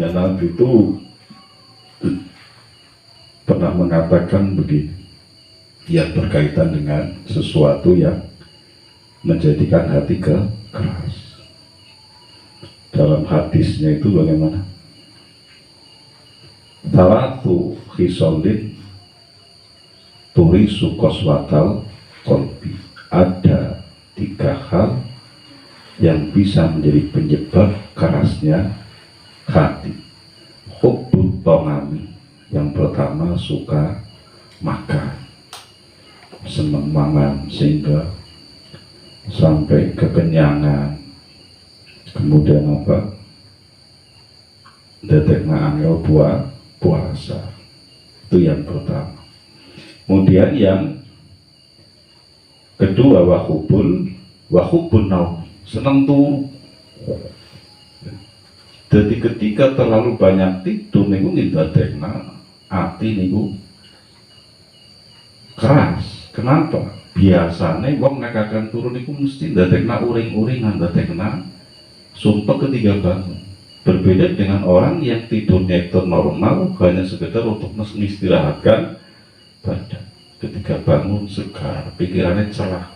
Kanjeng Nabi itu pernah mengatakan begini, yang berkaitan dengan sesuatu yang menjadikan hati keras. Dalam hadisnya itu bagaimana? Talatu khisolin turisu qaswatal qalbi. Ada 3 hal yang bisa menjadi penyebab kerasnya hati. Hubbut ta'ami, yang pertama suka makan, senang mangan sehingga sampai kekenyangan. Kemudian apa? Detekna angel puasa. Itu yang pertama. Kemudian yang kedua wahubun naum, senang turu. Jadi ketika terlalu banyak tidur niku ndadekna ati niku keras. Kenapa? Biasanya wong nek akan turun niku mesti ndadekna uring-uringan, ndadekna sumpah ketika bangun. Berbeda dengan orang yang tidurnya itu normal, hanya sekedar untuk mengistirahatkan badan. Ketika bangun segar, pikirannya cerah.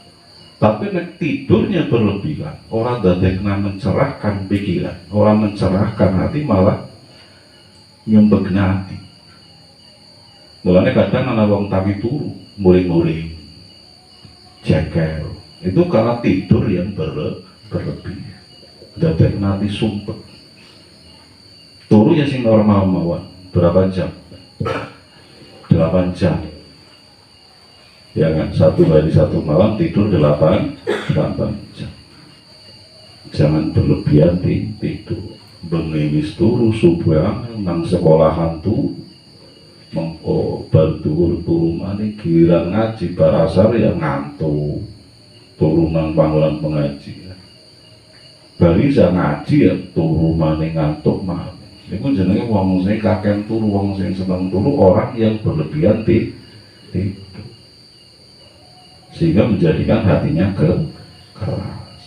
Tapi nek tidurnya berlebihan, orang dadekna mencerahkan pikiran, orang mencerahkan hati, malah nyumbegna hati. Mulanya kadang ana wong tangi turu, muring-muring, jekel. Itu karena tidur yang berlebihan. Dadek nanti sumpah. Turu ya sing normal mawon. Berapa jam? 8 jam. Ya kan, 1 hari 1 malam tidur 8 jam. Jangan berlebihan tidur. Bengi wis turu subuh nang sekolahan tu mengko bar turu maneh giliran ngaji bar asar ya ngantuk. Turu nang panggonan pengajian. Bari bisa ngaji ya turu maneh ngantuk maneh. Iku jenenge wong sing kaken turu, wong sing seneng turu, orang yang berlebihan tidur. Sehingga menjadikan hatinya keras.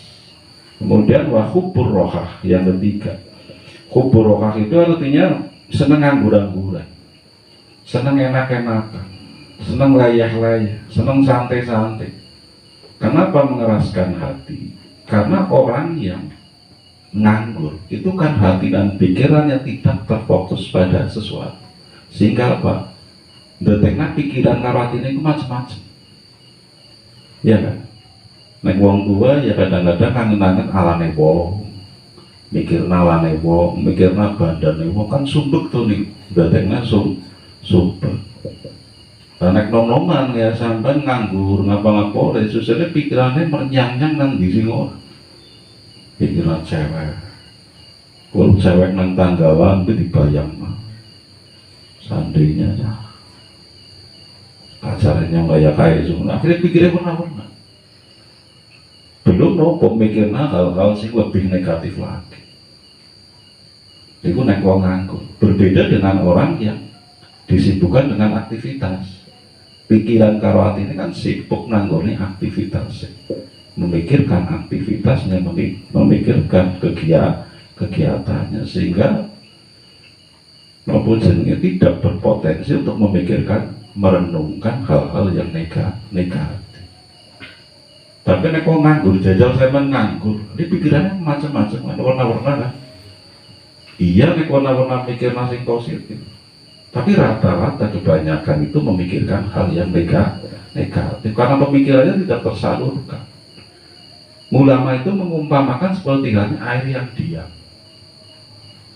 Kemudian wahubur rohah, yang ketiga. Hubur rohah itu artinya seneng anggur-angguran, seneng enak-enakan, seneng layah-layah, seneng santai-santai. Kenapa mengeraskan hati? Karena orang yang nganggur itu kan hati dan pikirannya tidak terfokus pada sesuatu, sehingga apa? Detekna pikiran karatine itu macam-macam, ya kan? Nek wong tua ya kadang-kadang kangen-kangen alane wong, mikirna alane wong, mikirna bandane wong, kan sumpek tuh nih, detekna sumpek. Nek nom-noman ya sampai nganggur ngapa-ngapa, susahnya pikirannya merenyang-nyang nang di sini. Pikiran cewek, kalau cewek nang tanggalan itu dibayang mah, seandainya ya, pacarnya kayak semua, akhirnya pikirnya pernah. Belum nopo mikirnya hal-hal sing lebih negatif lagi. Itu nek wong nganggur, berbeda dengan orang yang disibukkan dengan aktivitas. Pikiran karo hati ini kan sibuk nanggone aktivitas, memikirkan aktivitasnya, memikirkan kegiatannya, sehingga maupun jenenge tidak berpotensi untuk memikirkan, merenungkan hal-hal yang negatif. Tapi nek wong nganggur, jajal saya nganggur, ini pikirannya macam-macam, warna-warna kan. Iya nek warna-warna mikir masing positif. Tapi rata-rata kebanyakan itu memikirkan hal yang negatif karena pemikirannya tidak tersalurkan. Ulama itu mengumpamakan seperti halnya air yang diam.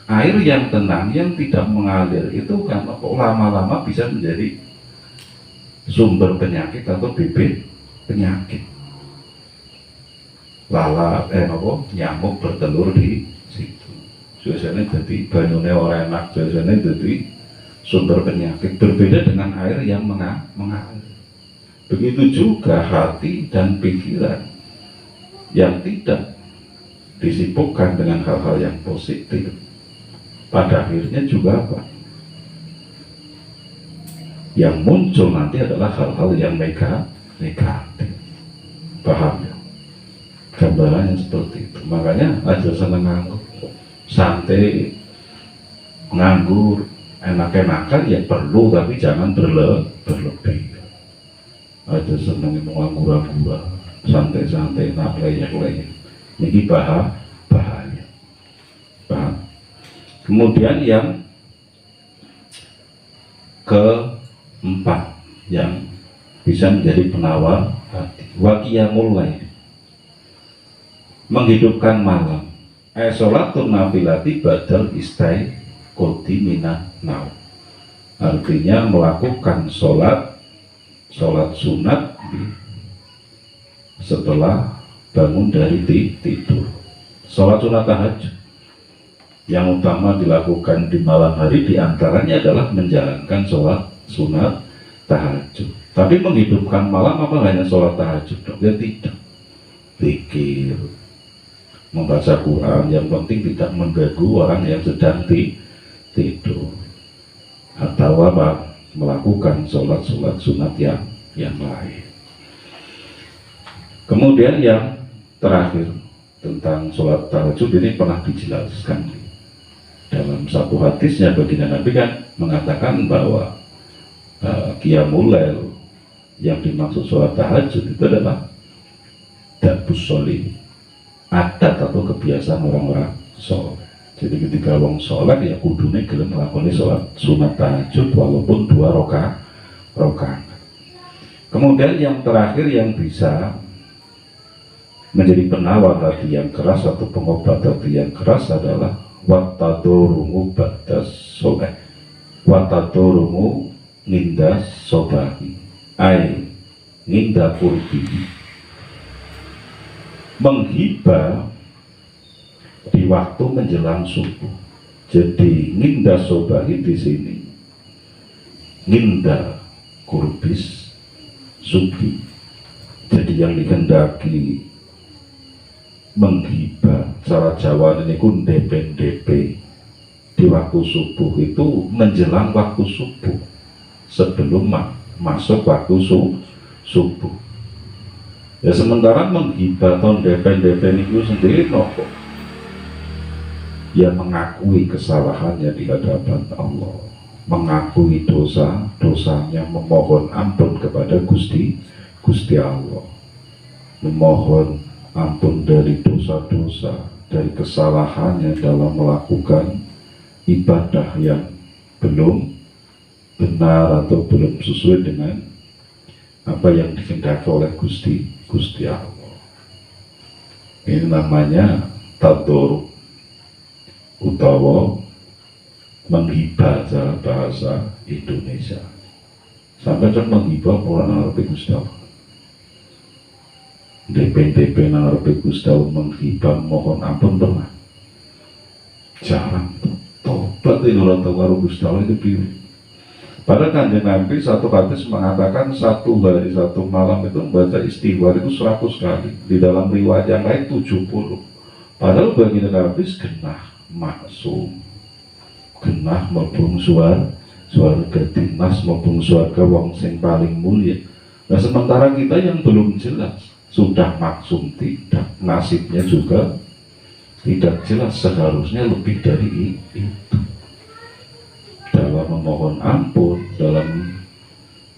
Air yang tenang, yang tidak mengalir itu kan lama-lama bisa menjadi sumber penyakit atau bibit penyakit. Lalat, nyamuk bertelur di situ. Biasanya jadi banyune orang enak, biasanya jadi sumber penyakit. Berbeda dengan air yang mengalir. Begitu juga hati dan pikiran yang tidak disibukkan dengan hal-hal yang positif, pada akhirnya juga apa? Yang muncul nanti adalah hal-hal yang negatif. Paham ya? Gambarannya seperti itu. Makanya aja seneng nganggur, santai, nganggur enak-enakan ya perlu, tapi jangan berlebih. Aja seneng nganggur-nganggur, santai-santai, nak leyek-leyek. Ini bahaya. Kemudian yang keempat yang bisa menjadi penawar hati, waqiyamul lail, menghidupkan malam. Sholatun nafilati badal istaiqodhi minan naum, artinya melakukan sholat sunat setelah bangun dari tidur. Sholat sunat tahajud yang utama dilakukan di malam hari diantaranya adalah menjalankan sholat sunat tahajud. Tapi menghidupkan malam apa hanya sholat tahajud? Ya tidak. Zikir, membaca Quran, yang penting tidak mengganggu orang yang sedang tidur, atau apa, melakukan sholat sunat yang lain. Kemudian yang terakhir tentang sholat tahajud ini pernah dijelaskan dalam satu hadisnya. Baginda Nabi kan mengatakan bahwa qiyamul lail yang dimaksud sholat tahajud itu adalah dabus sholih, adat atau kebiasaan orang-orang sholat. Jadi ketika orang sholat ya kudune gelem melakukan sholat sunat tahajud walaupun 2 rakaat. Kemudian yang terakhir yang bisa menjadi penawar hati yang keras atau pengobat hati yang keras adalah watadorumu batas sobah, watadorumu nindas sobahi, ninda kurbi, menghibah di waktu menjelang subuh. Jadi ninda sobahi di sini, ninda kurbis subuh. Jadi yang dikehendaki menghibah, cara Jawa ini ku DP di waktu subuh itu menjelang waktu subuh, sebelum masuk waktu subuh. Ya sementara menghibah atau DP itu sendiri nopo, ya mengakui kesalahannya di hadapan Allah, mengakui dosanya, memohon ampun kepada Gusti Allah, memohon ampun dari dosa-dosa, dari kesalahannya dalam melakukan ibadah yang belum benar atau belum sesuai dengan apa yang dikehendaki oleh Gusti Allah. Ini namanya tadarruk utawa menghibah dalam bahasa Indonesia. Sampai kan menghibah orang Arab Gusti Allah. DP nang arepe Gusti Allah menghibah mohon ampun pernah? Jarang. Tobat itu orang tahu karo Gusti Allah itu piye. Padahal Kanjeng Nabi satu hadis mengatakan 1 hari 1 malam itu membaca istighfar itu 100 kali. Di dalam riwayat yang lain 70. Padahal bagi Nabi genah maksum, genah mlebu swarga dinas, mlebu swarga wong sing paling mulia. Nah sementara kita yang belum jelas, sudah maksum tidak, nasibnya juga tidak jelas, seharusnya lebih dari itu dalam memohon ampun, dalam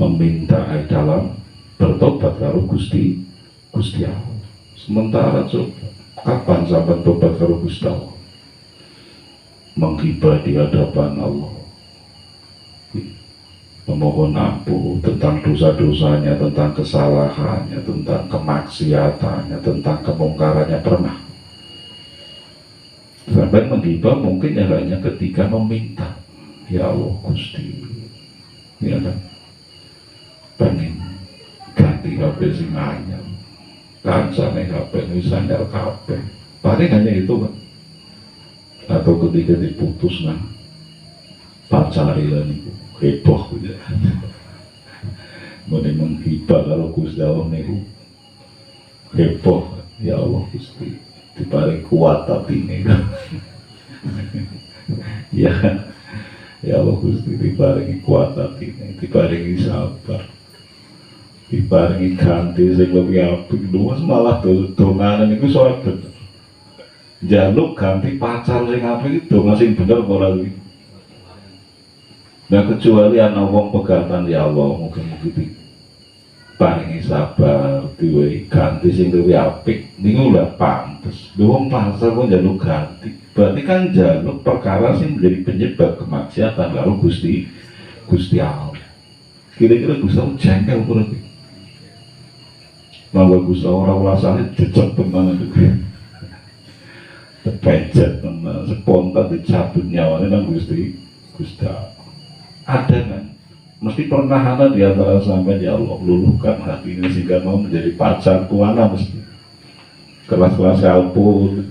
meminta, dalam bertobat karo Gusti Allah. Sementara kapan sampai tobat karo Gusti Allah? Menghibah di hadapan Allah, memohon ampun tentang dosa-dosanya, tentang kesalahannya, tentang kemaksiatannya, tentang kemungkarannya pernah. Sampai menghibah mungkin ya hanya ketika meminta, ya Allah Gusti, ya kan, pengen ganti HP sing anyar, kancane HP wis anyar kabeh. Paling hanya itu kan. Atau ketika diputus nah pacare lan niku heboh gitu. Mene menghibah kalau Gusti Allah niku heboh, ya Allah Gusti diparing kuat atine. Ya Allah Gusti diparingi kuat atine, diparingi sabar, diparingi ganti sing lebih apik. Luwes malah donganan niku soal bener. Jaluk ganti pacar sing apik itu donga sing bener ora iki. Nah kecuali ana wong pegatan ya Allah mugi-mugi paringi sabar diwehi ganti sing luwih apik niku lha pantes. Lha wong pasar kok njaluk ganti. Berarti kan njaluk perkara sing menjadi penyebab kemaksiatan karo Gusti Allah. Kira-kira Gusti Allah jengkel ora iki? Mangga Gusti Allah ora ulasane jejeg tenan iki. Terpencet tenan spontan dicabut nyawane nang Gusti Allah. Ada kan? Mesti pernah ada di antara sampai ya Allah luluhkan hati ini sehingga mau menjadi pacar tuana mesti kelas-kelas alpun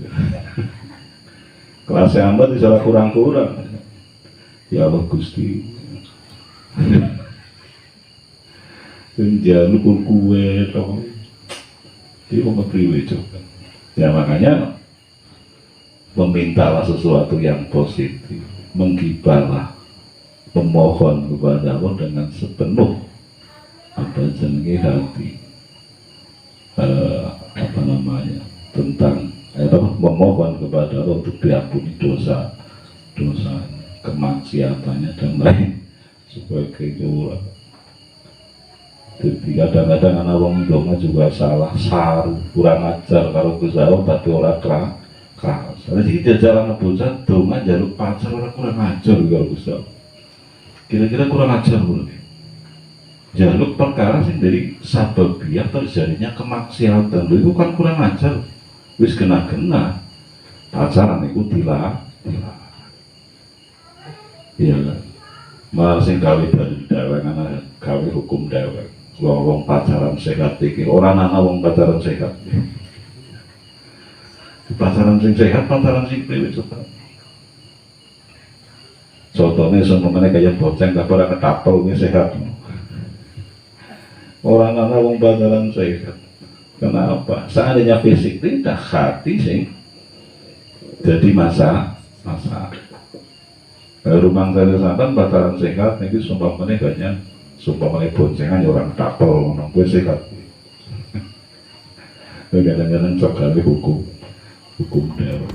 kelas amat bisa kurang-kurang ya Allah Gusti jangan ukur kue dia mau priwe coba ya makanya memintalah sesuatu yang positif, menggibahlah, memohon kepada Allah dengan sepenuh jenenge hati, tentang memohon kepada Allah untuk diampuni dosa kemaksiatannya dan lain sebagainya. Jadi kadang-kadang anak wong donga juga salah saru kurang ajar karo Gusti Allah tapi ora keras. Jadi kita jalan bocah donga jaluk pacar ora kurang ajar karo Gusti Allah. Kira-kira kurang ajar boleh jaluk perkara sih dari sababiah terjadinya kemaksiatan itu kan kurang ajar wis kena pacaran itu dilarang iya kan malah sing gawe dari dewek ana gawe hukum dewek wong pacaran sehat iki orang ana wong pacaran sehat pacaran sing sehat pacaran sing priwe coba. Contohnya semuanya kayak boceng tapi orang ketapel ini sehat. Orang anak wong pacaran sehat. Kenapa? Seandainya fisik tidak hati sing jadi masalah. Rumah saya sampai pacaran sehat ini sumpamanya banyak sumpamanya boncengan orang ketapel orang gue sehat. Kadang-kadang cok kali hukum dewa.